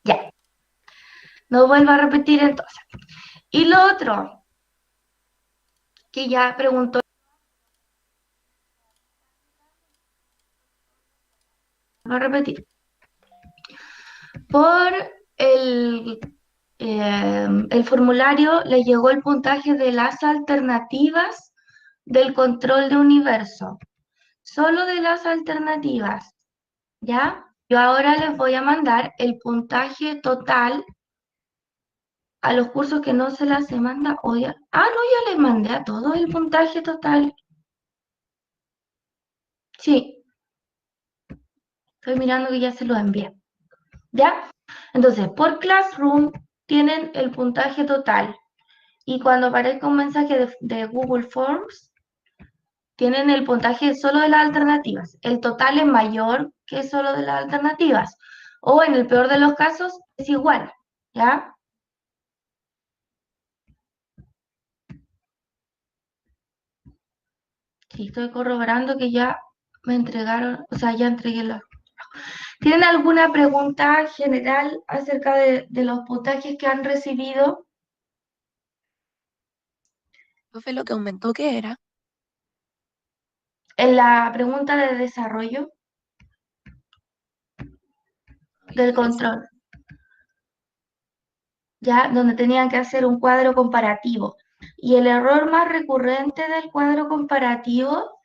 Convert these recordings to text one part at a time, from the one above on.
Ya, no vuelvo a repetir entonces. Y lo otro, que ya preguntó, voy a repetir. Por el, el formulario le llegó el puntaje de las alternativas del control de universo. Solo de las alternativas, ¿ya? Yo ahora les voy a mandar el puntaje total a los cursos que no se las he mandado. No, ya les mandé a todos el puntaje total. Sí, estoy mirando que ya se lo envié. ¿Ya? Entonces, por Classroom tienen el puntaje total. Y cuando aparezca un mensaje de Google Forms, tienen el puntaje solo de las alternativas. El total es mayor que solo de las alternativas. O en el peor de los casos, es igual. ¿Ya? Sí, estoy corroborando que ya me entregaron, o sea, ya entregué los. ¿Tienen alguna pregunta general acerca de los puntajes que han recibido? Profe, lo que aumentó, ¿qué era? En la pregunta de desarrollo Ay, del esa. control, ya donde tenían que hacer un cuadro comparativo. Y el error más recurrente del cuadro comparativo,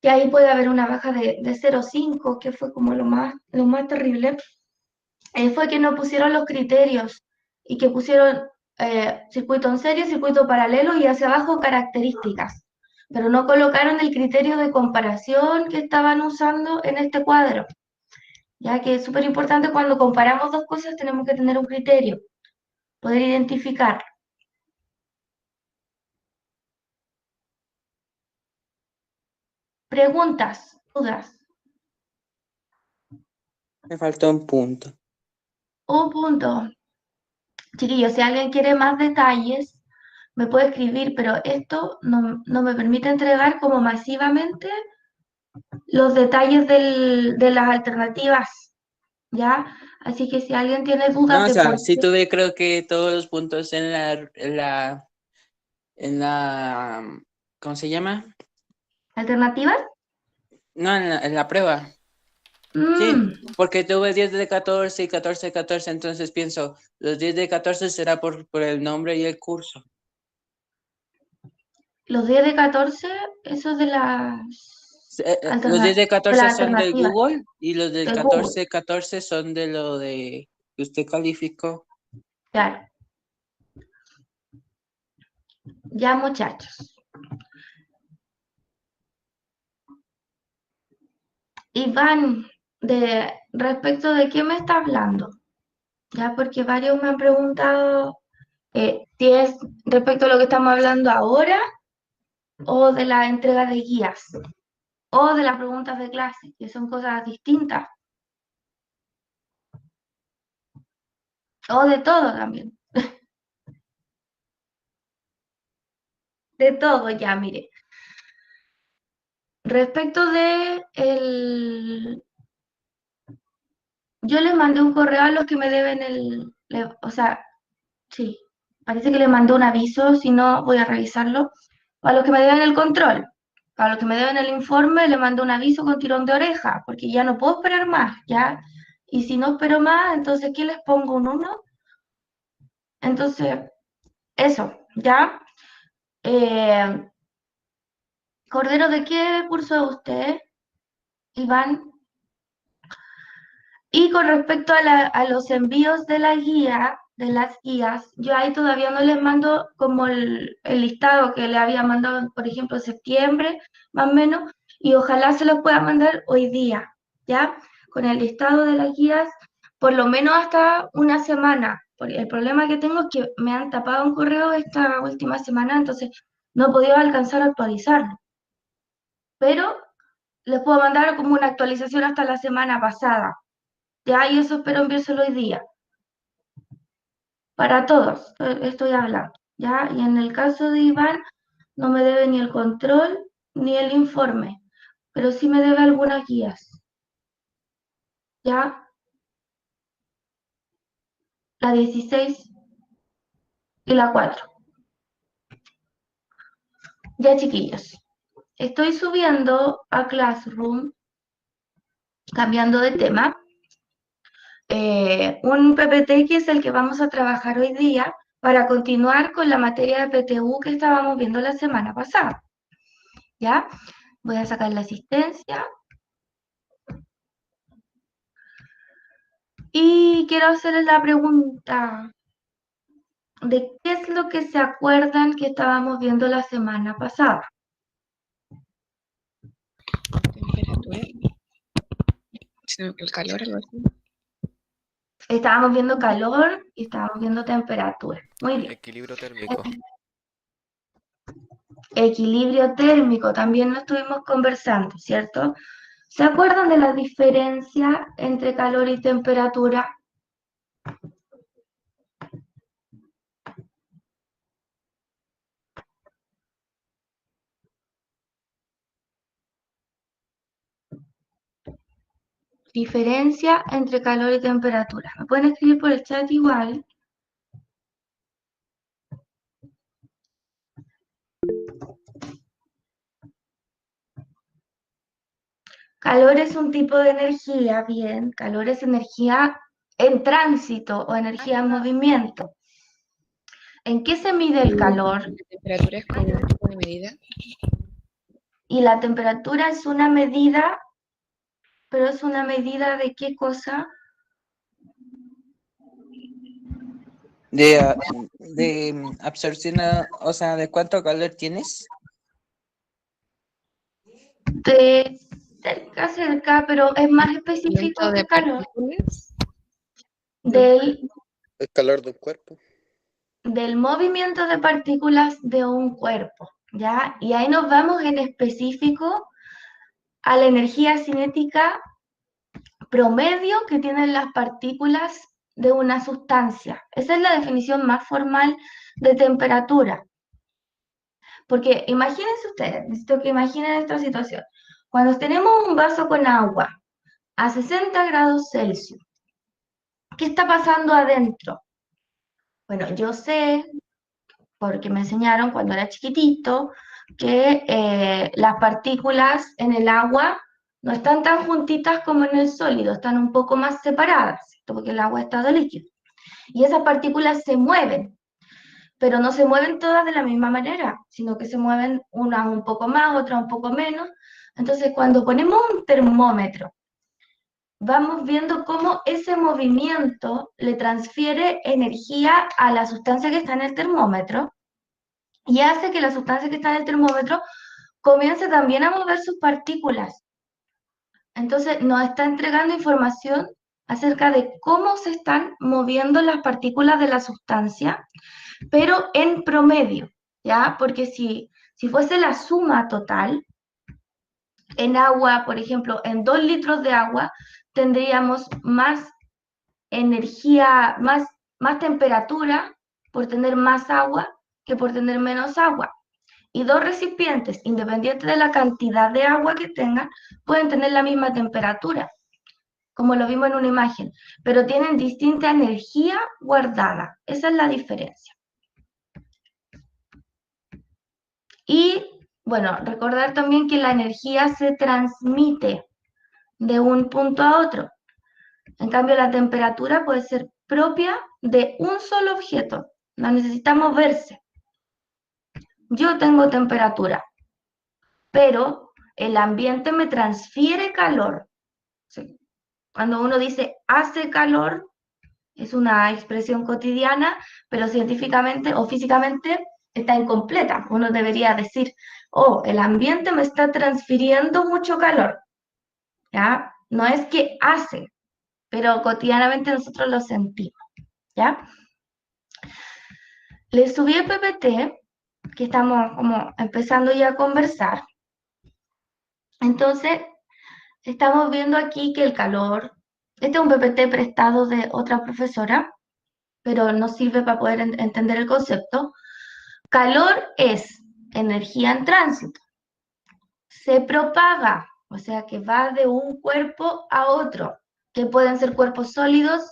que ahí puede haber una baja de 0,5, que fue como lo más terrible, fue que no pusieron los criterios y que pusieron circuito en serie, circuito paralelo y hacia abajo características, pero no colocaron el criterio de comparación que estaban usando en este cuadro, ya que es súper importante cuando comparamos dos cosas tenemos que tener un criterio, poder identificar. Preguntas, dudas. Me faltó un punto. Un punto. Chiquillos, si alguien quiere más detalles, me puede escribir, pero esto no me permite entregar como masivamente los detalles de las alternativas, ¿ya? Así que si alguien tiene dudas No, o de sea, por sí qué tuve creo que todos los puntos en la, ¿cómo se llama? alternativas, No, en la prueba. Sí, mm, porque tuve 10 de 14 y 14 de 14, entonces pienso, los 10 de 14 será por el nombre y el curso. los 10 de 14, esos de Los 10 de de 14 las son del alternativas, Google y los del del Google, 14 son de lo de que usted calificó. claro. Ya, muchachos. Iván, respecto de qué me está hablando, ya porque varios me han preguntado si es respecto a lo que estamos hablando ahora o de la entrega de guías o de las preguntas de clase, que son cosas distintas, o de todo también, de todo ya, mire. Respecto de yo les mandé un correo a los que me deben o sea, sí, parece que les mandé un aviso, si no voy a revisarlo, a los que me deben el control. A los que me deben el informe le mando un aviso con tirón de oreja, porque ya no puedo esperar más, ¿ya? Y si no espero más, entonces, ¿qué les pongo? ¿Un 1? Entonces, eso, ¿ya? Eh, Cordero, ¿de qué curso es usted, Iván? Y con respecto a los envíos de la guía, de las guías, yo ahí todavía no les mando como el listado que le había mandado, por ejemplo, en septiembre, más o menos, y ojalá se los pueda mandar hoy día, ¿ya? Con el listado de las guías, por lo menos hasta una semana. Porque el problema que tengo es que me han tapado un correo esta última semana, entonces no he podido alcanzar a actualizarlo. Pero les puedo mandar como una actualización hasta la semana pasada. Ya, y eso espero enviárselo hoy día. Para todos, estoy hablando. Ya, y en el caso de Iván, no me debe ni el control ni el informe, pero sí me debe algunas guías. Ya, la 16 y la 4. Ya, chiquillos, estoy subiendo a Classroom, cambiando de tema, un PPT que es el que vamos a trabajar hoy día para continuar con la materia de PTU que estábamos viendo la semana pasada. ¿Ya? Voy a sacar la asistencia. Y quiero hacerles la pregunta de qué es lo que se acuerdan que estábamos viendo la semana pasada. Temperatura. El calor, algo así. Estábamos viendo calor y estábamos viendo temperatura. Muy bien. Equilibrio térmico. Equilibrio térmico, también lo estuvimos conversando, ¿cierto? ¿Se acuerdan de la diferencia entre calor y temperatura? Diferencia entre calor y temperatura. Me pueden escribir por el chat igual. Calor es un tipo de energía, bien. Calor es energía en tránsito o energía en movimiento. ¿En qué se mide el calor? La temperatura es como un tipo de medida. Y la temperatura es una medida, pero es una medida de qué cosa? De absorción, o sea, ¿de cuánto calor tienes? De cerca, pero es más específico Movimiento de que calor. partículas. El calor de un cuerpo. Del movimiento de partículas de un cuerpo, ¿ya? Y ahí nos vamos en específico a la energía cinética promedio que tienen las partículas de una sustancia. Esa es la definición más formal de temperatura. Porque imagínense ustedes, necesito que imaginen esta situación. Cuando tenemos un vaso con agua a 60 grados Celsius, ¿qué está pasando adentro? Bueno, yo sé, porque me enseñaron cuando era chiquitito, que las partículas en el agua no están tan juntitas como en el sólido, están un poco más separadas, ¿cierto? Porque el agua es estado líquido. Y esas partículas se mueven, pero no se mueven todas de la misma manera, sino que se mueven unas un poco más, otras un poco menos. Entonces, cuando ponemos un termómetro, vamos viendo cómo ese movimiento le transfiere energía a la sustancia que está en el termómetro y hace que la sustancia que está en el termómetro comience también a mover sus partículas. Entonces, nos está entregando información acerca de cómo se están moviendo las partículas de la sustancia, pero en promedio, ¿ya? Porque si fuese la suma total, en agua, por ejemplo, en 2 litros de agua, tendríamos más energía, más temperatura por tener más agua que por tener menos agua. Y 2 recipientes, independiente de la cantidad de agua que tengan, pueden tener la misma temperatura, como lo vimos en una imagen, pero tienen distinta energía guardada. Esa es la diferencia. Y, bueno, recordar también que la energía se transmite de un punto a otro. En cambio, la temperatura puede ser propia de un solo objeto, no necesita moverse. Yo tengo temperatura, pero el ambiente me transfiere calor. ¿Sí? Cuando uno dice hace calor, es una expresión cotidiana, pero científicamente o físicamente está incompleta. Uno debería decir, oh, el ambiente me está transfiriendo mucho calor. ¿Ya? No es que hace, pero cotidianamente nosotros lo sentimos. ¿Ya? Les subí el PPT, que estamos como empezando ya a conversar. Entonces, estamos viendo aquí que el calor, este es un PPT prestado de otra profesora, pero nos sirve para poder entender el concepto. Calor es energía en tránsito. Se propaga, o sea que va de un cuerpo a otro, que pueden ser cuerpos sólidos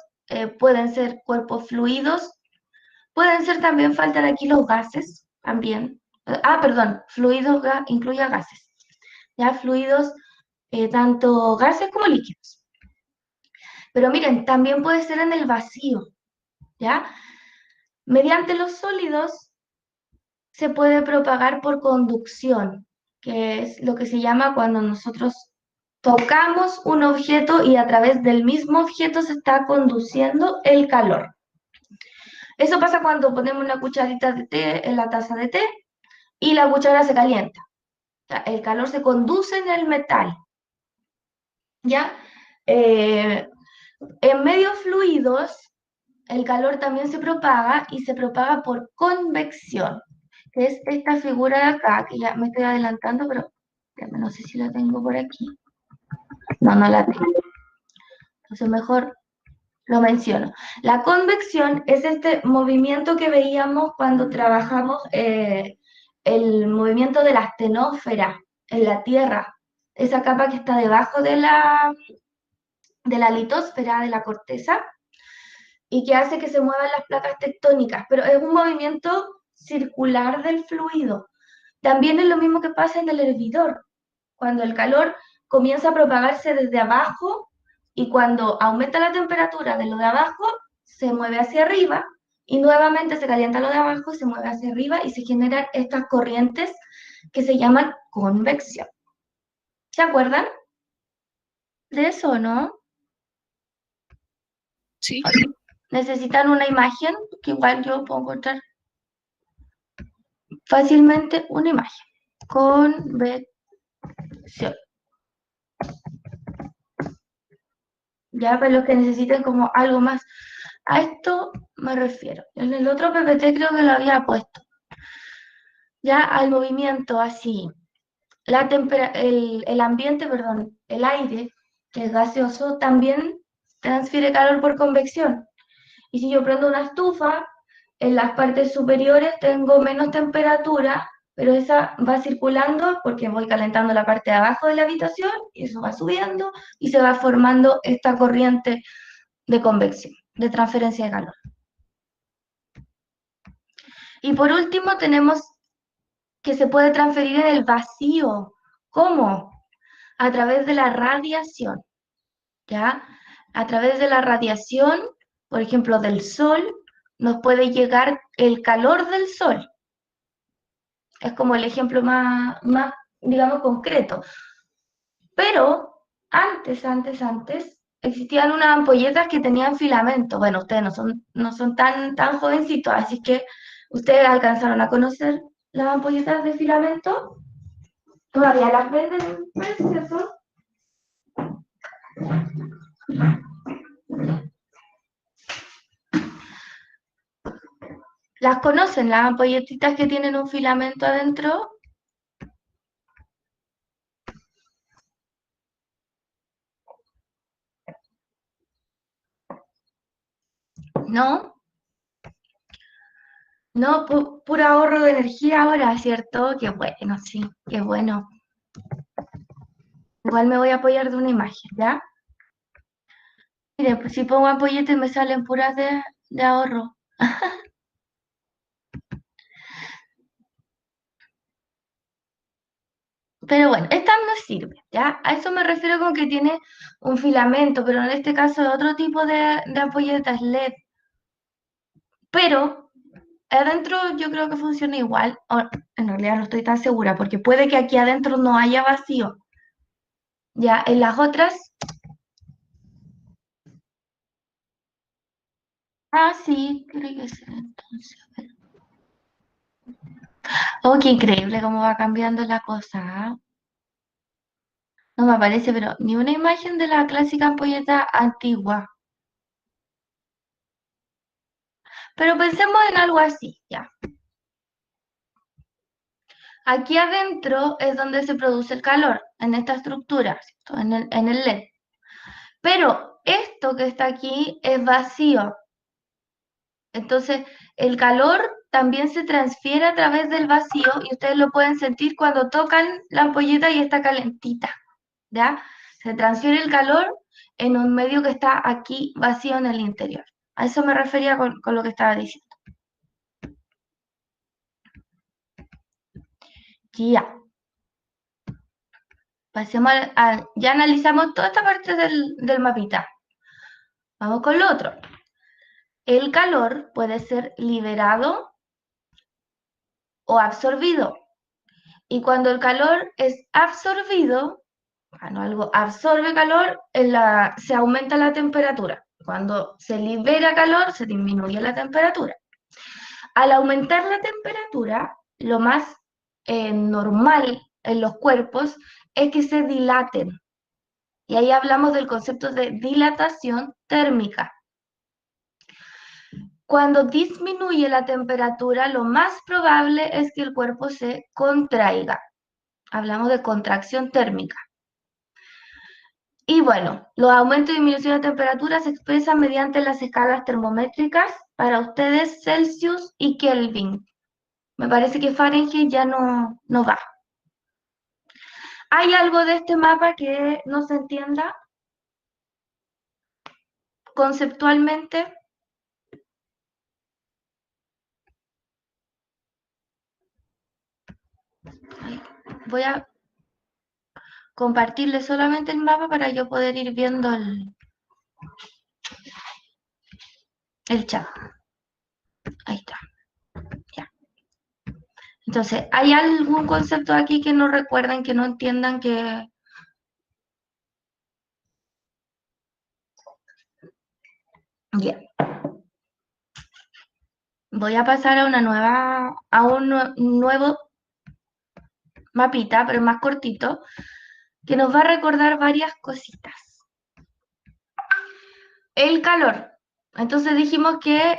pueden ser cuerpos fluidos, pueden ser también, faltan aquí los gases, también. Perdón, fluidos incluye a gases. Ya, fluidos, tanto gases como líquidos. Pero miren, también puede ser en el vacío, ¿ya? Mediante los sólidos se puede propagar por conducción, que es lo que se llama cuando nosotros tocamos un objeto y a través del mismo objeto se está conduciendo el calor. Eso pasa cuando ponemos una cucharita de té en la taza de té y la cuchara se calienta. O sea, el calor se conduce en el metal, ¿ya? En medios fluidos, el calor también se propaga y se propaga por convección, que es esta figura de acá, que ya me estoy adelantando, pero no sé si la tengo por aquí. No, no la tengo. Entonces mejor lo menciono. La convección es este movimiento que veíamos cuando trabajamos el movimiento de la astenósfera en la Tierra, esa capa que está debajo de la litosfera, de la corteza, y que hace que se muevan las placas tectónicas, pero es un movimiento circular del fluido. También es lo mismo que pasa en el hervidor, cuando el calor comienza a propagarse desde abajo y cuando aumenta la temperatura de lo de abajo, se mueve hacia arriba y nuevamente se calienta lo de abajo, se mueve hacia arriba y se generan estas corrientes que se llaman convección. ¿Se acuerdan de eso, no? Sí. ¿Necesitan una imagen? Que igual yo puedo encontrar fácilmente una imagen. Convección. Ya, para los que necesiten como algo más. A esto me refiero. En el otro PPT creo que lo había puesto. Ya al movimiento así. El ambiente, perdón, el aire, que es gaseoso, también transfiere calor por convección. Y si yo prendo una estufa, en las partes superiores tengo menos temperatura, pero esa va circulando porque voy calentando la parte de abajo de la habitación y eso va subiendo y se va formando esta corriente de convección, de transferencia de calor. Y por último tenemos que se puede transferir en el vacío. ¿Cómo? A través de la radiación, ¿ya? A través de la radiación, por ejemplo, del sol, nos puede llegar el calor del sol. Es como el ejemplo más, digamos, concreto. Pero antes, existían unas ampolletas que tenían filamento. Bueno, ustedes no son tan jovencitos, así que ustedes alcanzaron a conocer las ampolletas de filamento. Todavía las venden, ¿cierto? ¿Las conocen, las ampolletitas que tienen un filamento adentro? ¿No? No, puro ahorro de energía ahora, ¿cierto? Qué bueno, sí, qué bueno. Igual me voy a apoyar de una imagen, ¿ya? Mire, pues si pongo ampolletas me salen puras de ahorro. Pero bueno, esta no sirve, ¿ya? A eso me refiero con que tiene un filamento, pero en este caso otro tipo de ampolletas LED. Pero adentro yo creo que funciona igual, o en realidad no estoy tan segura, porque puede que aquí adentro no haya vacío. Ya, en las otras... sí, creo que sí, entonces. A ver. Oh, qué increíble cómo va cambiando la cosa. No me aparece, pero ni una imagen de la clásica ampolleta antigua. Pero pensemos en algo así, ya. Aquí adentro es donde se produce el calor, en esta estructura, ¿cierto? En el LED. Pero esto que está aquí es vacío. Entonces, el calor también se transfiere a través del vacío y ustedes lo pueden sentir cuando tocan la ampolleta y está calentita, ¿ya? Se transfiere el calor en un medio que está aquí vacío en el interior. A eso me refería con lo que estaba diciendo. Ya. Pasemos ya analizamos toda esta parte del mapita. Vamos con lo otro. El calor puede ser liberado o absorbido. Y cuando el calor es absorbido, cuando algo absorbe calor, se aumenta la temperatura. Cuando se libera calor, se disminuye la temperatura. Al aumentar la temperatura, lo más normal en los cuerpos es que se dilaten. Y ahí hablamos del concepto de dilatación térmica. Cuando disminuye la temperatura, lo más probable es que el cuerpo se contraiga. Hablamos de contracción térmica. Y bueno, los aumentos y disminuciones de temperatura se expresan mediante las escalas termométricas para ustedes Celsius y Kelvin. Me parece que Fahrenheit ya no va. ¿Hay algo de este mapa que no se entienda conceptualmente? Voy a compartirle solamente el mapa para yo poder ir viendo el chat. Ahí está. Ya. Entonces, ¿hay algún concepto aquí que no recuerden, que no entiendan que... Ya. Voy a pasar a un nuevo mapita, pero más cortito, que nos va a recordar varias cositas. El calor. Entonces dijimos que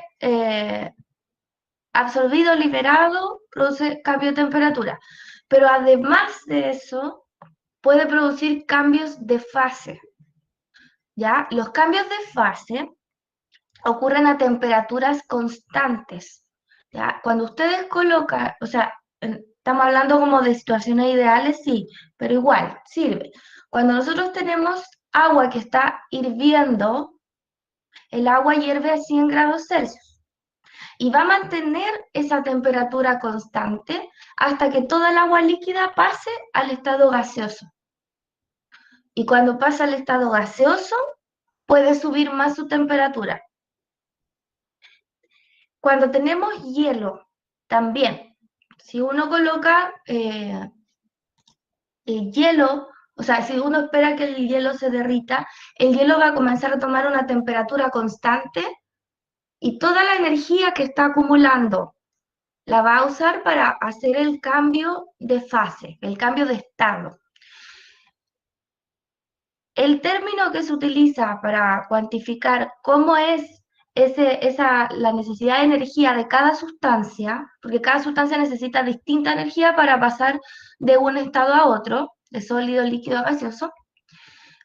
absorbido, liberado, produce cambio de temperatura. Pero además de eso, puede producir cambios de fase. ¿Ya? Los cambios de fase ocurren a temperaturas constantes. ¿Ya? Cuando ustedes colocan, o sea, estamos hablando como de situaciones ideales, sí, pero igual, sirve. Cuando nosotros tenemos agua que está hirviendo, el agua hierve a 100 grados Celsius y va a mantener esa temperatura constante hasta que toda el agua líquida pase al estado gaseoso. Y cuando pasa al estado gaseoso, puede subir más su temperatura. Cuando tenemos hielo, también, si uno coloca el hielo, o sea, si uno espera que el hielo se derrita, el hielo va a comenzar a tomar una temperatura constante y toda la energía que está acumulando la va a usar para hacer el cambio de fase, el cambio de estado. El término que se utiliza para cuantificar cómo es la necesidad de energía de cada sustancia, porque cada sustancia necesita distinta energía para pasar de un estado a otro, de sólido, líquido a gaseoso,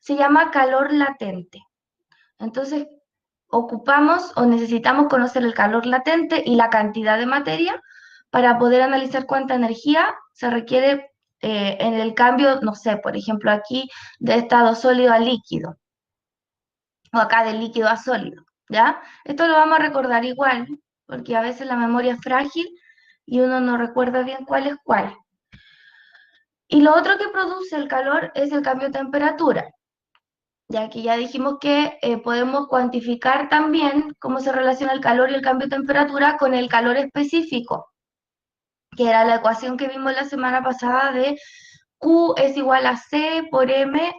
se llama calor latente. Entonces, ocupamos o necesitamos conocer el calor latente y la cantidad de materia para poder analizar cuánta energía se requiere en el cambio, no sé, por ejemplo aquí, de estado sólido a líquido, o acá de líquido a sólido, ¿ya? Esto lo vamos a recordar igual, porque a veces la memoria es frágil y uno no recuerda bien cuál es cuál. Y lo otro que produce el calor es el cambio de temperatura, ya que ya dijimos que podemos cuantificar también cómo se relaciona el calor y el cambio de temperatura con el calor específico, que era la ecuación que vimos la semana pasada de Q es igual a C por M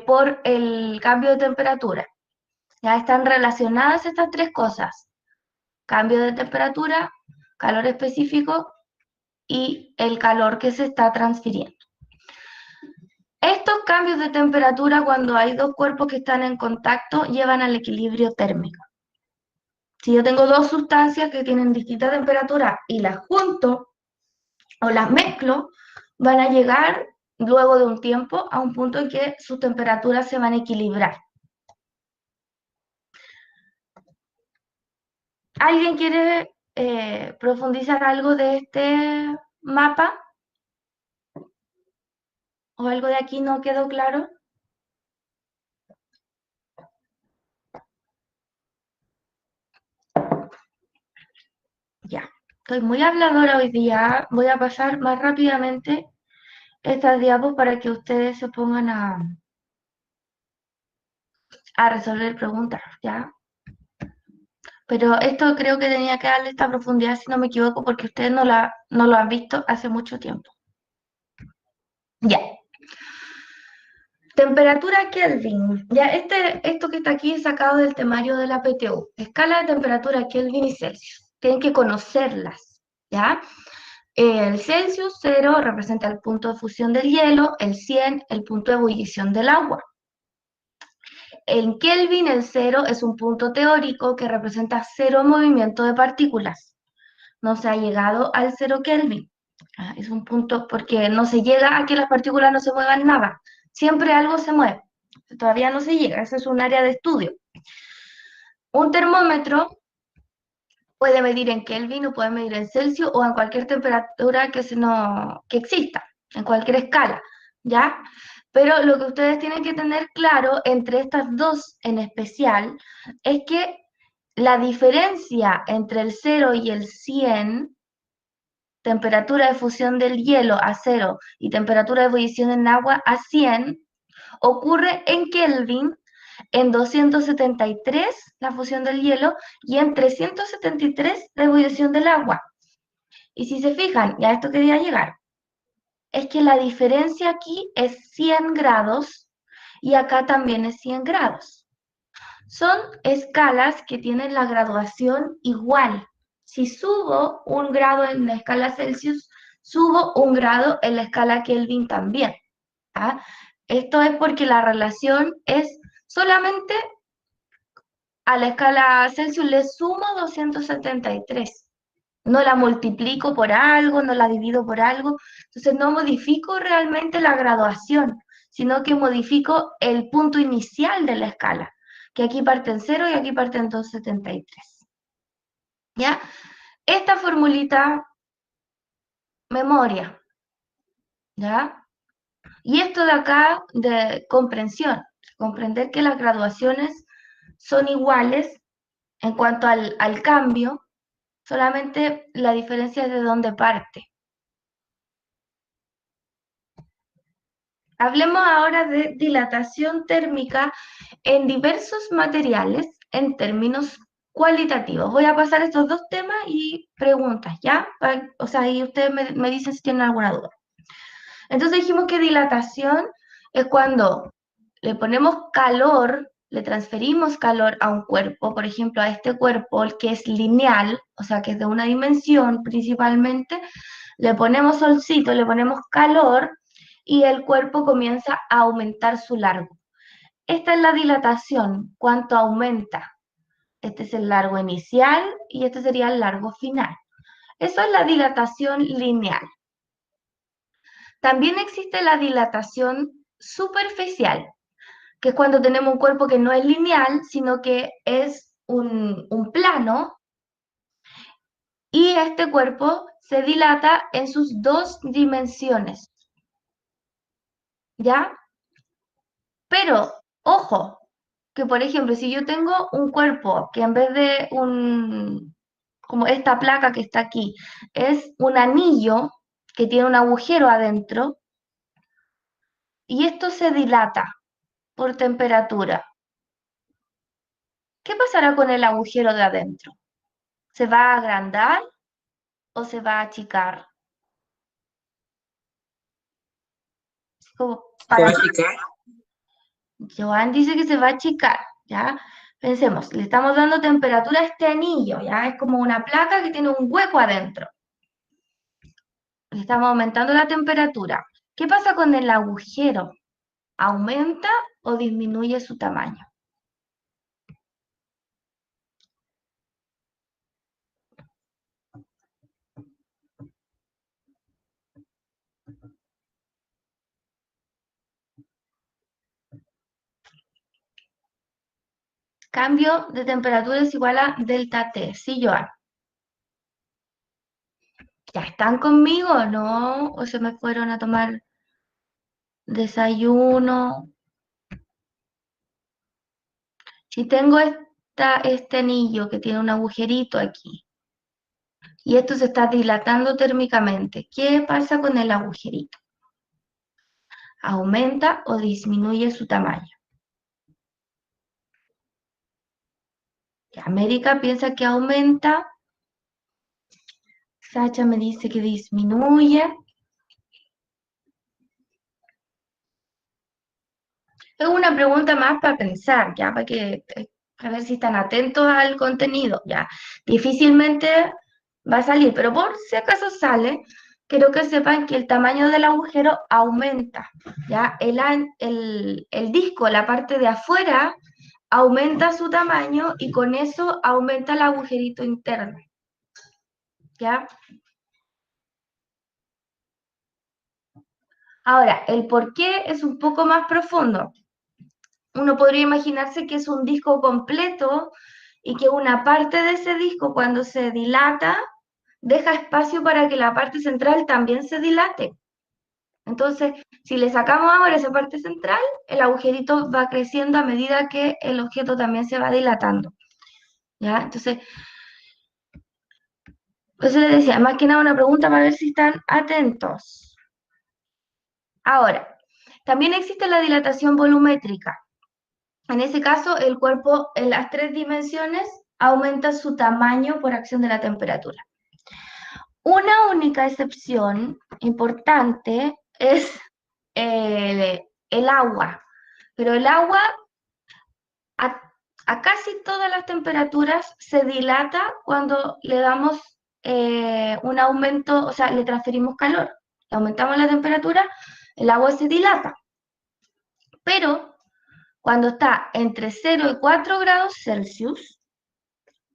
por el cambio de temperatura. Ya están relacionadas estas tres cosas: cambio de temperatura, calor específico y el calor que se está transfiriendo. Estos cambios de temperatura, cuando hay dos cuerpos que están en contacto, llevan al equilibrio térmico. Si yo tengo dos sustancias que tienen distinta temperatura y las junto o las mezclo, van a llegar luego de un tiempo a un punto en que sus temperaturas se van a equilibrar. ¿Alguien quiere profundizar algo de este mapa? ¿O algo de aquí no quedó claro? Estoy muy habladora hoy día. Voy a pasar más rápidamente estas diapos para que ustedes se pongan a resolver preguntas, ¿ya? Pero esto creo que tenía que darle esta profundidad, si no me equivoco, porque ustedes no lo han visto hace mucho tiempo. Ya. Temperatura Kelvin. Ya, esto que está aquí es sacado del temario de la PTU. Escala de temperatura Kelvin y Celsius. Tienen que conocerlas, ¿ya? El Celsius 0 representa el punto de fusión del hielo, el 100 el punto de ebullición del agua. En Kelvin el 0 es un punto teórico que representa 0 movimiento de partículas. No se ha llegado al 0 Kelvin. Es un punto porque no se llega a que las partículas no se muevan nada. Siempre algo se mueve. Todavía no se llega. Ese es un área de estudio. Un termómetro puede medir en Kelvin o puede medir en Celsius o en cualquier temperatura que exista, en cualquier escala, ¿ya? Pero lo que ustedes tienen que tener claro entre estas dos en especial es que la diferencia entre el 0 y el 100, temperatura de fusión del hielo a 0 y temperatura de ebullición en agua a 100, ocurre en Kelvin en 273 la fusión del hielo y en 373 la ebullición del agua. Y si se fijan, y a esto quería llegar, es que la diferencia aquí es 100 grados y acá también es 100 grados. Son escalas que tienen la graduación igual. Si subo un grado en la escala Celsius, subo un grado en la escala Kelvin también. ¿Ah? Esto es porque la relación es solamente a la escala Celsius le sumo 273. No la multiplico por algo, no la divido por algo. Entonces no modifico realmente la graduación, sino que modifico el punto inicial de la escala, que aquí parte en 0 y aquí parte en 273. ¿Ya? Esta formulita, memoria. ¿Ya? Y esto de acá, de comprensión. Comprender que las graduaciones son iguales en cuanto al cambio, solamente la diferencia es de dónde parte. Hablemos ahora de dilatación térmica en diversos materiales en términos cualitativos. Voy a pasar estos dos temas y preguntas, ¿ya? O sea, y ustedes me dicen si tienen alguna duda. Entonces dijimos que dilatación es cuando le ponemos calor, le transferimos calor a un cuerpo, por ejemplo, a este cuerpo, el que es lineal, o sea, que es de una dimensión principalmente, le ponemos solcito, le ponemos calor y el cuerpo comienza a aumentar su largo. Esta es la dilatación, cuánto aumenta. Este es el largo inicial y este sería el largo final. Eso es la dilatación lineal. También existe la dilatación superficial, que es cuando tenemos un cuerpo que no es lineal, sino que es un plano, y este cuerpo se dilata en sus dos dimensiones, ¿ya? Pero, ojo, que por ejemplo, si yo tengo un cuerpo que en vez de como esta placa que está aquí, es un anillo que tiene un agujero adentro, y esto se dilata por temperatura. ¿Qué pasará con el agujero de adentro? ¿Se va a agrandar o se va a achicar? Como ¿Se va para a achicar? Joan dice que se va a achicar, ¿ya? Pensemos, le estamos dando temperatura a este anillo, ¿ya? Es como una placa que tiene un hueco adentro. Le estamos aumentando la temperatura. ¿Qué pasa con el agujero? ¿Aumenta o disminuye su tamaño? Cambio de temperatura es igual a delta T. ¿Sí, Joan? ¿Ya están conmigo o no? ¿O se me fueron a tomar desayuno? Si tengo este anillo que tiene un agujerito aquí, y esto se está dilatando térmicamente. ¿Qué pasa con el agujerito? ¿Aumenta o disminuye su tamaño? América piensa que aumenta. Sacha me dice que disminuye. Es una pregunta más para pensar, ya, para que a ver si están atentos al contenido, ya. Difícilmente va a salir, pero por si acaso sale, quiero que sepan que el tamaño del agujero aumenta, ya. El disco, la parte de afuera, aumenta su tamaño y con eso aumenta el agujerito interno, ya. Ahora, el por qué es un poco más profundo. Uno podría imaginarse que es un disco completo y que una parte de ese disco, cuando se dilata, deja espacio para que la parte central también se dilate. Entonces, si le sacamos ahora esa parte central, el agujerito va creciendo a medida que el objeto también se va dilatando. ¿Ya? Entonces, por eso les decía, más que nada una pregunta para ver si están atentos. Ahora, también existe la dilatación volumétrica. En ese caso, el cuerpo en las 3 dimensiones aumenta su tamaño por acción de la temperatura. Una única excepción importante es el agua, pero el agua a casi todas las temperaturas se dilata cuando le damos un aumento, o sea, le transferimos calor, le aumentamos la temperatura, el agua se dilata. Pero cuando está entre 0 y 4 grados Celsius,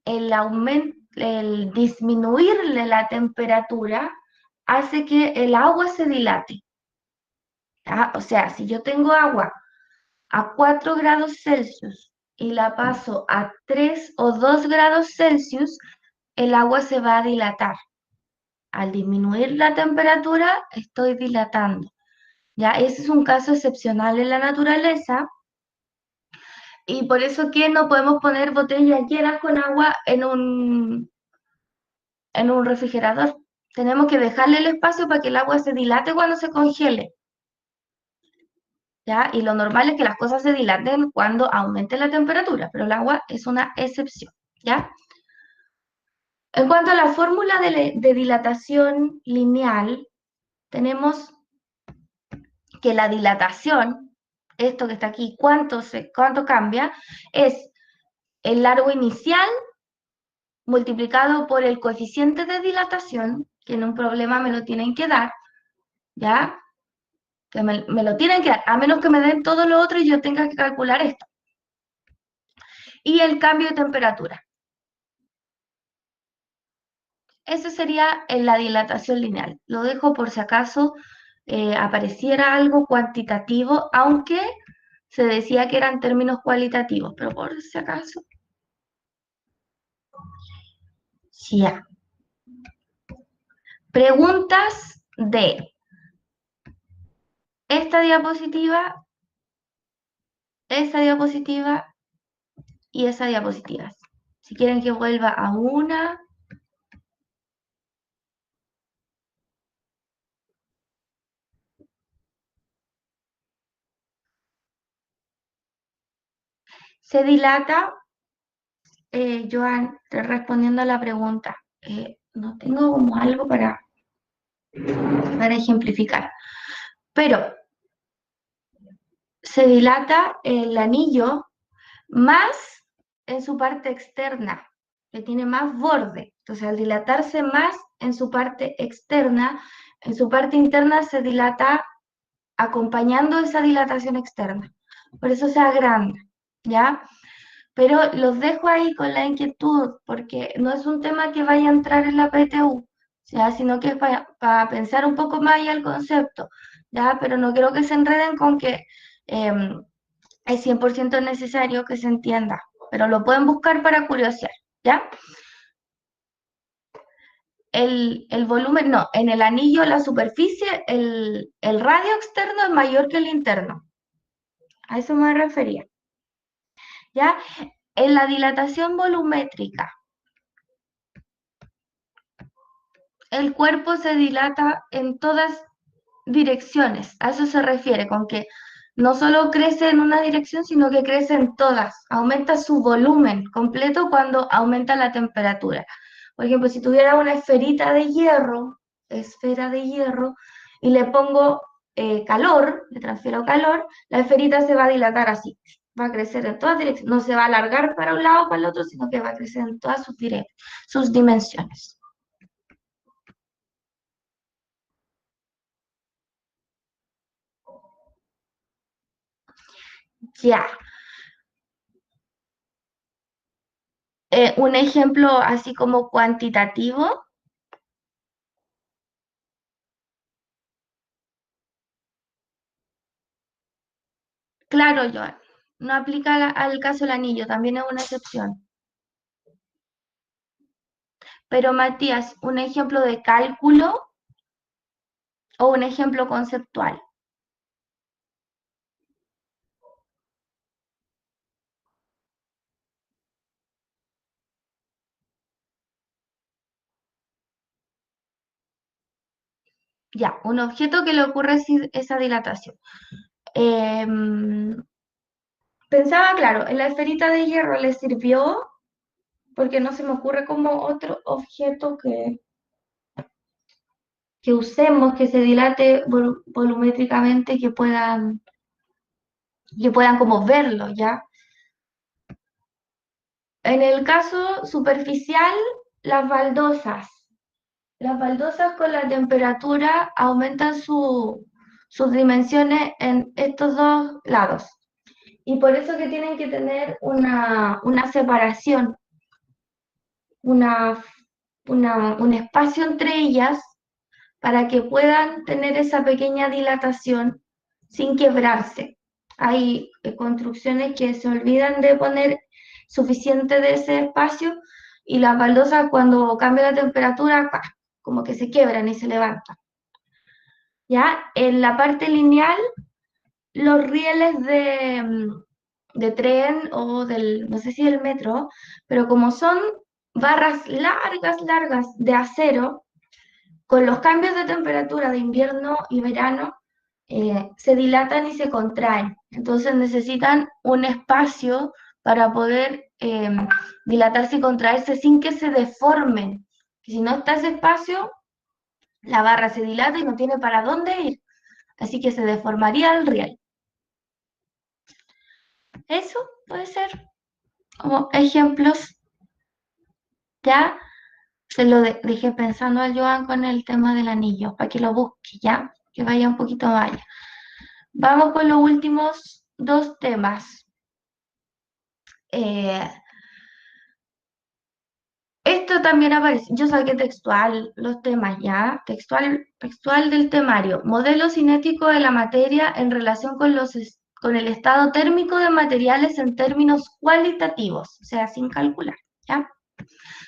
el disminuirle la temperatura hace que el agua se dilate. ¿Ya? O sea, si yo tengo agua a 4 grados Celsius y la paso a 3 o 2 grados Celsius, el agua se va a dilatar. Al disminuir la temperatura, estoy dilatando. ¿Ya? Ese es un caso excepcional en la naturaleza. Y por eso que no podemos poner botellas llenas con agua en un refrigerador. Tenemos que dejarle el espacio para que el agua se dilate cuando se congele. ¿Ya? Y lo normal es que las cosas se dilaten cuando aumente la temperatura, pero el agua es una excepción. ¿Ya? En cuanto a la fórmula de dilatación lineal, tenemos que la dilatación, esto que está aquí, cuánto cambia, es el largo inicial multiplicado por el coeficiente de dilatación, que en un problema me lo tienen que dar, ¿ya? Que me lo tienen que dar, a menos que me den todo lo otro y yo tenga que calcular esto. Y el cambio de temperatura. Eso sería en la dilatación lineal. Lo dejo por si acaso apareciera algo cuantitativo, aunque se decía que eran términos cualitativos, pero por si acaso. Ya. Preguntas de esta diapositiva y esa diapositiva. Si quieren que vuelva a una. Se dilata, Joan, respondiendo a la pregunta. No tengo como algo para ejemplificar. Pero se dilata el anillo más en su parte externa, que tiene más borde. Entonces, al dilatarse más en su parte externa, en su parte interna se dilata acompañando esa dilatación externa. Por eso se agranda, ¿ya? Pero los dejo ahí con la inquietud, porque no es un tema que vaya a entrar en la PTU, ¿ya? Sino que es para pensar un poco más allá el concepto, ¿ya? Pero no quiero que se enreden con que es 100% necesario que se entienda, pero lo pueden buscar para curiosear, ¿ya? El volumen, no, en el anillo, la superficie, el radio externo es mayor que el interno. A eso me refería. ¿Ya? En la dilatación volumétrica, el cuerpo se dilata en todas direcciones. A eso se refiere, con que no solo crece en una dirección, sino que crece en todas. Aumenta su volumen completo cuando aumenta la temperatura. Por ejemplo, si tuviera una esfera de hierro, y le pongo calor, le transfiero calor, la esferita se va a dilatar así. Va a crecer en todas direcciones. No se va a alargar para un lado o para el otro, sino que va a crecer en todas sus dimensiones. Ya. Un ejemplo así como cuantitativo. Claro, Joan, no aplica al caso del anillo, también es una excepción. Pero Matías, ¿un ejemplo de cálculo o un ejemplo conceptual? Ya, un objeto que le ocurre esa dilatación. Pensaba, claro, en la esferita de hierro le sirvió, porque no se me ocurre como otro objeto que usemos, que se dilate volumétricamente, que puedan como verlo, ¿ya? En el caso superficial, las baldosas. Las baldosas con la temperatura aumentan sus dimensiones en estos dos lados. Y por eso que tienen que tener una separación, un espacio entre ellas para que puedan tener esa pequeña dilatación sin quebrarse. Hay construcciones que se olvidan de poner suficiente de ese espacio y las baldosas cuando cambia la temperatura, como que se quiebran y se levantan. ¿Ya? En la parte lineal, los rieles de tren o no sé si del metro, pero como son barras largas de acero, con los cambios de temperatura de invierno y verano, se dilatan y se contraen. Entonces necesitan un espacio para poder dilatarse y contraerse sin que se deformen. Si no está ese espacio, la barra se dilata y no tiene para dónde ir. Así que se deformaría el riel. Eso puede ser como ejemplos. Ya se lo dejé pensando al Joan con el tema del anillo, para que lo busque, ya, que vaya un poquito más allá. Vamos con los últimos dos temas. Esto también aparece, yo saqué textual los temas, ya, textual del temario. Modelo cinético de la materia en relación con el estado térmico de materiales en términos cualitativos, o sea, sin calcular, ¿ya?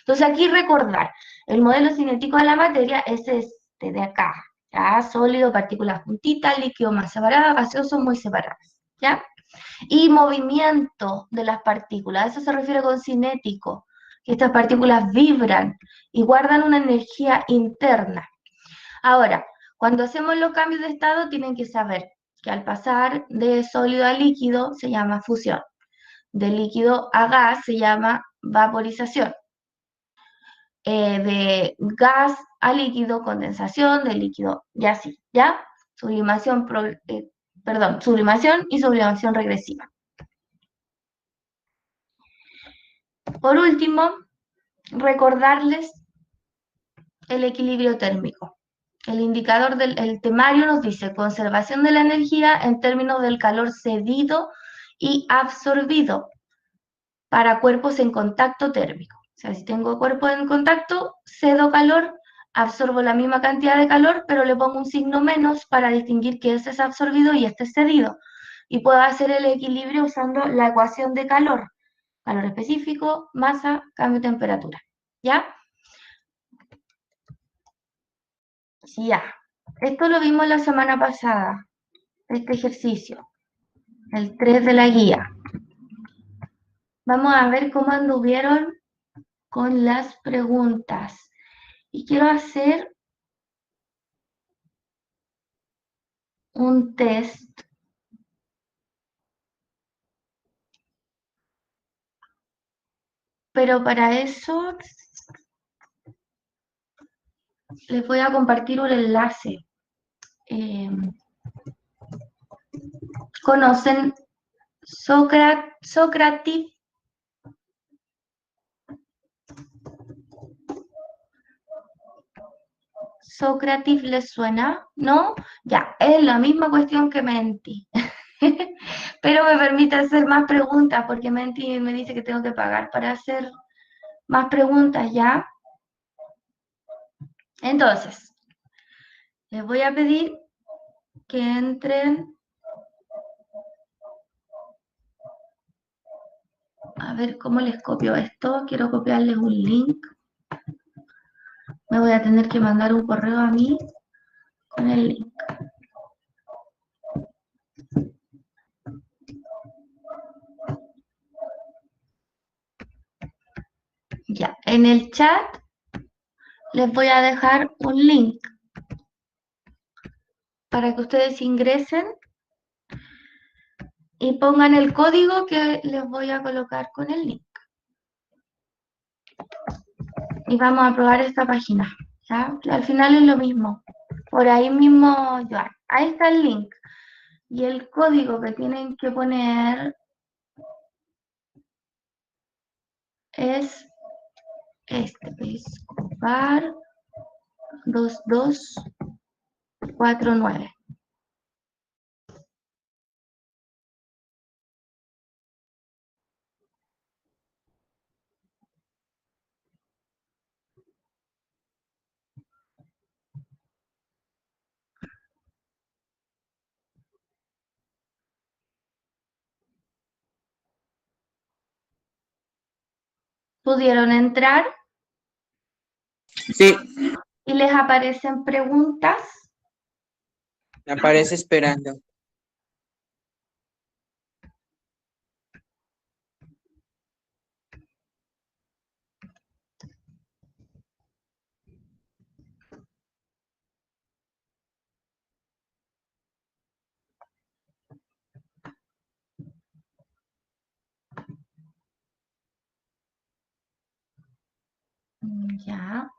Entonces aquí recordar, el modelo cinético de la materia es este de acá, ¿ya? Sólido, partículas juntitas, líquido más separado, gaseoso muy separadas, ¿ya? Y movimiento de las partículas, eso se refiere con cinético, que estas partículas vibran y guardan una energía interna. Ahora, cuando hacemos los cambios de estado, tienen que saber que al pasar de sólido a líquido se llama fusión, de líquido a gas se llama vaporización, de gas a líquido, condensación, de líquido, y así, ¿ya? Sublimación y sublimación regresiva. Por último, recordarles el equilibrio térmico. El indicador del temario nos dice conservación de la energía en términos del calor cedido y absorbido para cuerpos en contacto térmico. O sea, si tengo cuerpo en contacto, cedo calor, absorbo la misma cantidad de calor, pero le pongo un signo menos para distinguir que este es absorbido y este es cedido. Y puedo hacer el equilibrio usando la ecuación de calor. Calor específico, masa, cambio de temperatura. ¿Ya? Sí, ya. Esto lo vimos la semana pasada, este ejercicio, el 3 de la guía. Vamos a ver cómo anduvieron con las preguntas. Y quiero hacer un test pero para eso les voy a compartir un enlace. ¿Conocen Socrative? ¿Socrative les suena? ¿No? Ya, es la misma cuestión que Menti. Pero me permite hacer más preguntas porque Menti me dice que tengo que pagar para hacer más preguntas, ¿ya? Entonces, les voy a pedir que entren. A ver cómo les copio esto. Quiero copiarles un link. Me voy a tener que mandar un correo a mí con el link. Ya, en el chat les voy a dejar un link para que ustedes ingresen y pongan el código que les voy a colocar con el link. Y vamos a probar esta página, ¿ya? Al final es lo mismo. Por ahí mismo, Joan. Ahí está el link. Y el código que tienen que poner es este, Escobar 2249. ¿Pudieron entrar? Sí, Y les aparecen preguntas. me aparece esperando. Ya.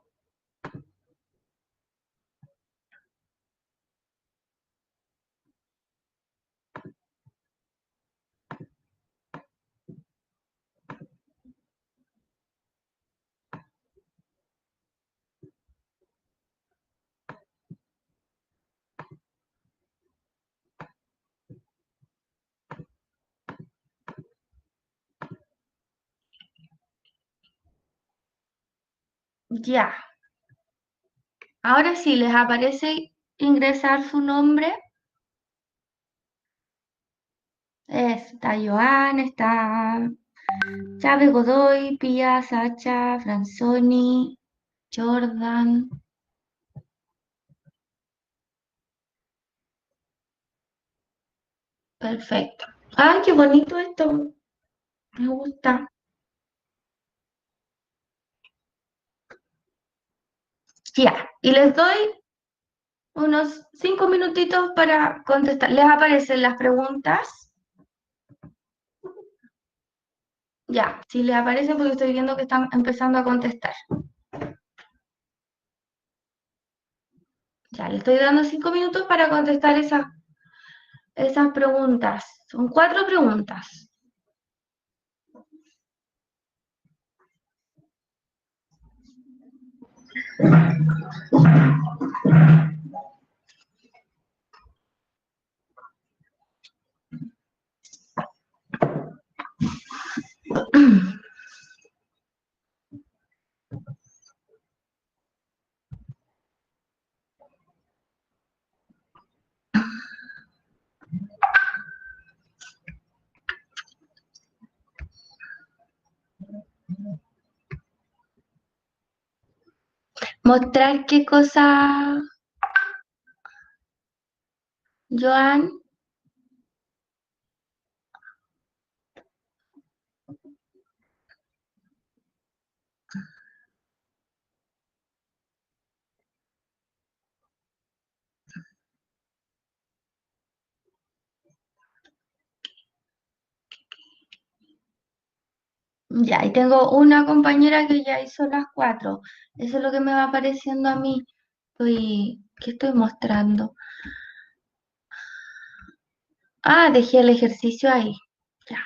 Ya. Ahora sí, les aparece ingresar su nombre. Está Joan, está Chávez Godoy, Pía, Sacha, Franzoni, Jordan. Perfecto. ¡Ay, qué bonito esto! Me gusta. Ya. Y les doy unos 5 minutitos para contestar. ¿Les aparecen las preguntas? Ya, si les aparecen porque estoy viendo que están empezando a contestar. Ya, les estoy dando 5 minutos para contestar esas preguntas. Son 4 preguntas. Mostrar qué cosa, Joan. Ya, y tengo una compañera que ya hizo las 4. Eso es lo que me va apareciendo a mí. ¿Qué estoy mostrando? Ah, dejé el ejercicio ahí. Ya.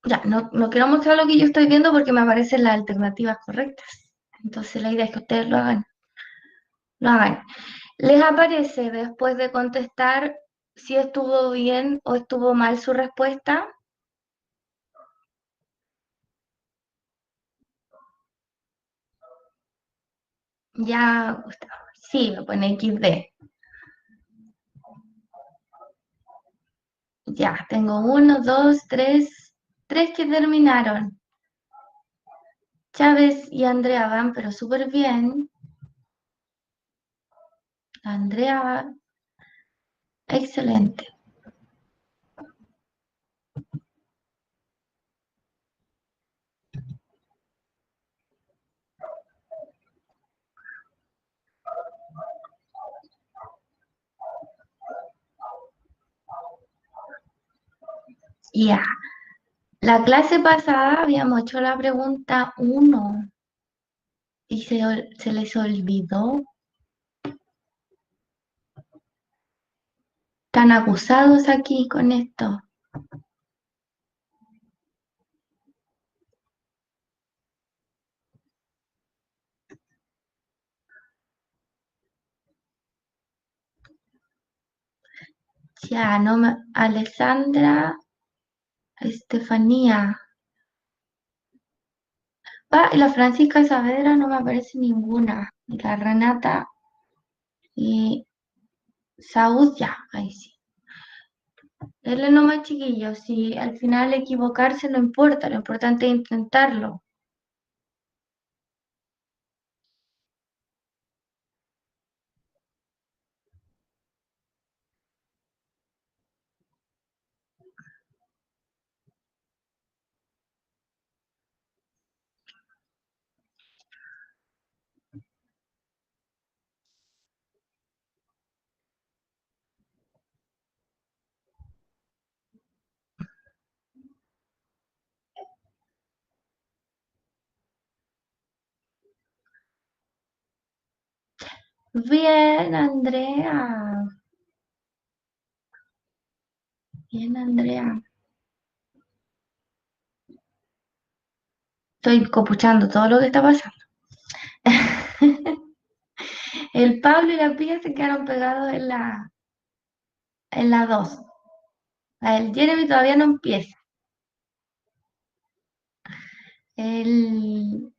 Ya, no quiero mostrar lo que yo estoy viendo porque me aparecen las alternativas correctas. Entonces la idea es que ustedes lo hagan. Lo hagan. Les aparece después de contestar si estuvo bien o estuvo mal su respuesta. Ya, Gustavo. Sí, me pone XD. Ya, tengo 1, 2, 3, 3 que terminaron. Chávez y Andrea van, pero súper bien. Andrea va, excelente. Ya, la clase pasada habíamos hecho la pregunta 1 y se les olvidó. Están acusados aquí con esto. Ya, no me... Alessandra, Estefanía. Ah, y la Francisca Saavedra no me aparece ninguna. Y la Renata y Saúl, ya, ahí sí. Denle nomás, chiquillos. Si al final equivocarse no importa, lo importante es intentarlo. Bien, Andrea. Bien, Andrea. Estoy copuchando todo lo que está pasando. El Pablo y la Pía se quedaron pegados en la 2. El Jeremy todavía no empieza. El,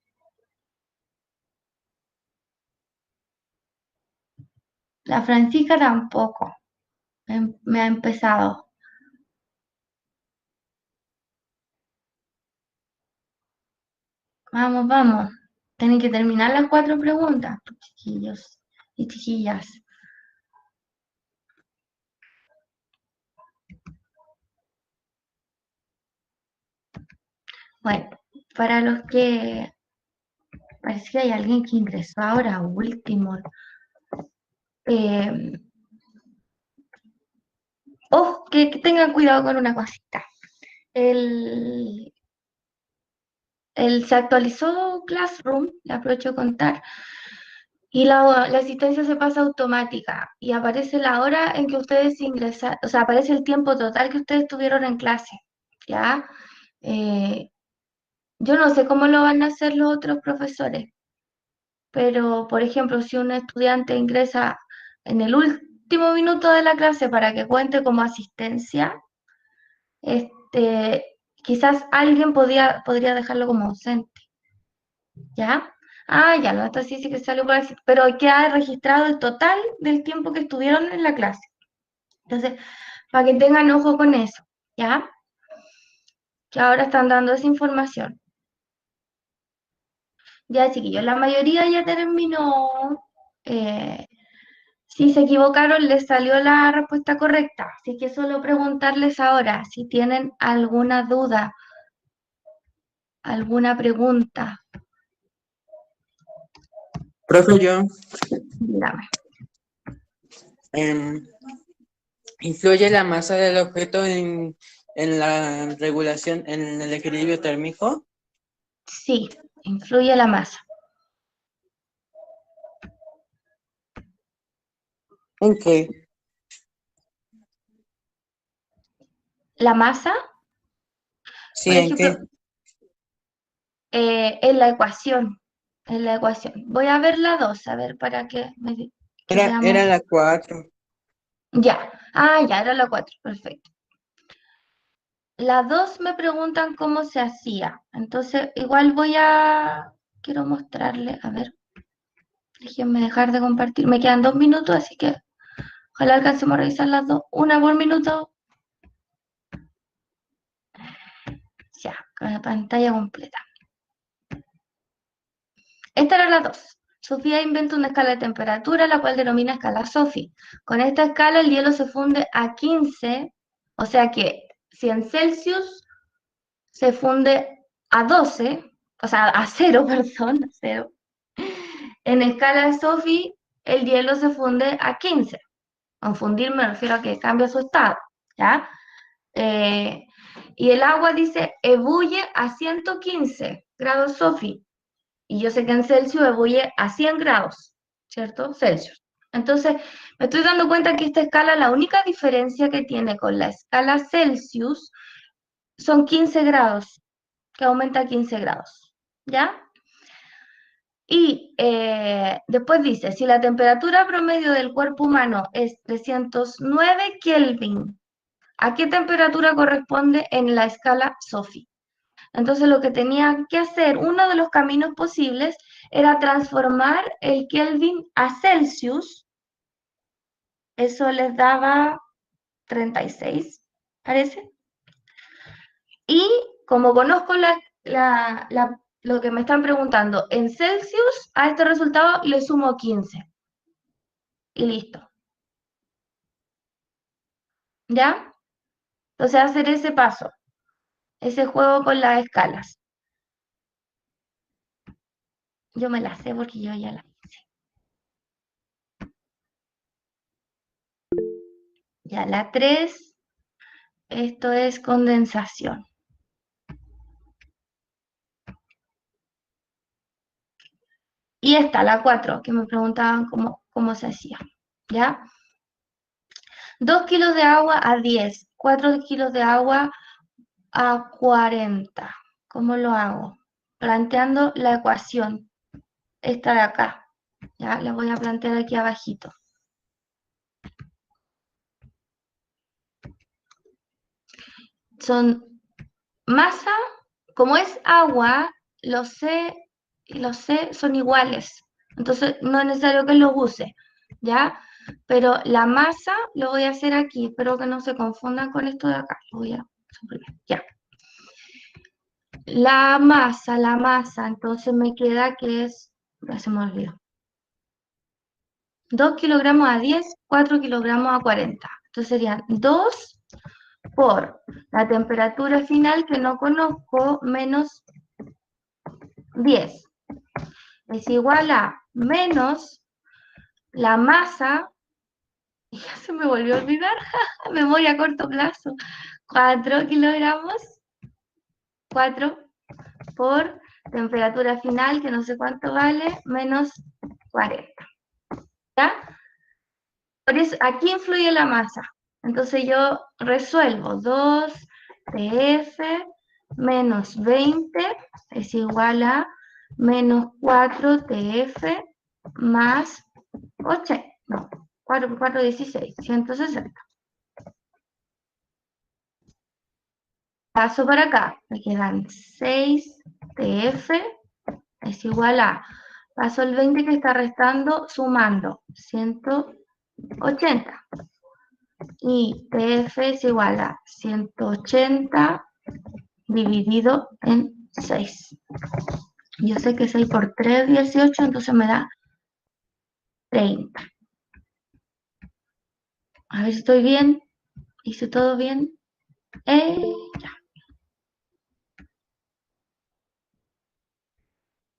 la Francisca tampoco. Me ha empezado. Vamos, vamos. Tienen que terminar las 4 preguntas, chiquillos y chiquillas. Bueno, para los que parece que hay alguien que ingresó ahora último. Eh, que tengan cuidado con una cosita. El, se actualizó Classroom, le aprovecho de contar, y la asistencia se pasa automática y aparece la hora en que ustedes ingresaron, o sea, aparece el tiempo total que ustedes tuvieron en clase, ¿ya? Eh, yo no sé cómo lo van a hacer los otros profesores, pero, por ejemplo, si un estudiante ingresa en el último minuto de la clase para que cuente como asistencia, este, quizás alguien podría dejarlo como ausente, ¿ya? Ah, ya, no, esta sí que salió por aquí, pero queda registrado el total del tiempo que estuvieron en la clase. Entonces, para que tengan ojo con eso, ¿ya? Que ahora están dando esa información. Ya, chiquillos, la mayoría ya terminó. Si se equivocaron, les salió la respuesta correcta. Así que solo preguntarles ahora si tienen alguna duda, alguna pregunta. Profe, yo, Dígame. em, ¿Influye la masa del objeto en la regulación, en el equilibrio térmico? Sí, influye la masa. ¿En qué? La masa, Sí, por ¿en ejemplo, qué? en la ecuación. En la ecuación. Voy a ver la 2, a ver para que veamos. Era la 4. Ya. Ya era la 4, perfecto. La 2 me preguntan cómo se hacía. Entonces, igual quiero mostrarle, a ver. Déjenme dejar de compartir. Me quedan 2 minutos, así que ojalá alcancemos a revisar las dos. Una por minuto. Ya, con la pantalla completa. Esta era la 2. Sofía inventa una escala de temperatura, la cual denomina escala SOFI. Con esta escala el hielo se funde a 15, o sea que si en Celsius se funde a 12, o sea, a 0, perdón, a 0. En escala de SOFI el hielo se funde a 15. Con fundir me refiero a que cambia su estado, ¿ya? Y el agua dice ebulle a 115 grados SOFI. Y yo sé que en Celsius ebulle a 100 grados, ¿cierto? Celsius. Entonces, me estoy dando cuenta que esta escala, la única diferencia que tiene con la escala Celsius son 15 grados, que aumenta a 15 grados, ¿ya? Y después dice, si la temperatura promedio del cuerpo humano es 309 Kelvin, ¿a qué temperatura corresponde en la escala SOFI? Entonces lo que tenía que hacer, uno de los caminos posibles, era transformar el Kelvin a Celsius. Eso les daba 36, parece. Y como conozco lo que me están preguntando, en Celsius a este resultado le sumo 15. Y listo. ¿Ya? Entonces hacer ese paso, ese juego con las escalas. Yo me la sé porque yo ya la hice. Ya la 3, esto es condensación. Y esta, la 4, que me preguntaban cómo se hacía. ¿Ya? 2 kilos de agua a 10, 4 kilos de agua a 40. ¿Cómo lo hago? Planteando la ecuación, esta de acá. ¿Ya? La voy a plantear aquí abajito. Son masa, como es agua, los C y los C son iguales. Entonces no es necesario que los use, ¿ya? Pero la masa lo voy a hacer aquí. Espero que no se confundan con esto de acá. Lo voy a suprimir. Ya. La masa, entonces me queda que es, ya se me olvidó. 2 kilogramos a 10, 4 kilogramos a 40. Entonces serían 2 por la temperatura final que no conozco menos 10. Es igual a menos la masa, y ya se me volvió a olvidar, memoria a corto plazo, 4 kilogramos, 4 por temperatura final, que no sé cuánto vale, menos 40. ¿Ya? Por eso, aquí influye la masa. Entonces yo resuelvo 2 TF menos 20 es igual a menos 4 TF más 8, no, 4 por 4, 16, 160. Paso para acá, me quedan 6 TF es igual a, paso el 20 que está restando, sumando, 180. Y TF es igual a 180 dividido en 6. Yo sé que 6 por 3 es 18, entonces me da 30. A ver si estoy bien. ¿Hice todo bien? Ya.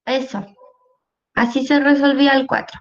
Eso. Así se resolvía el 4.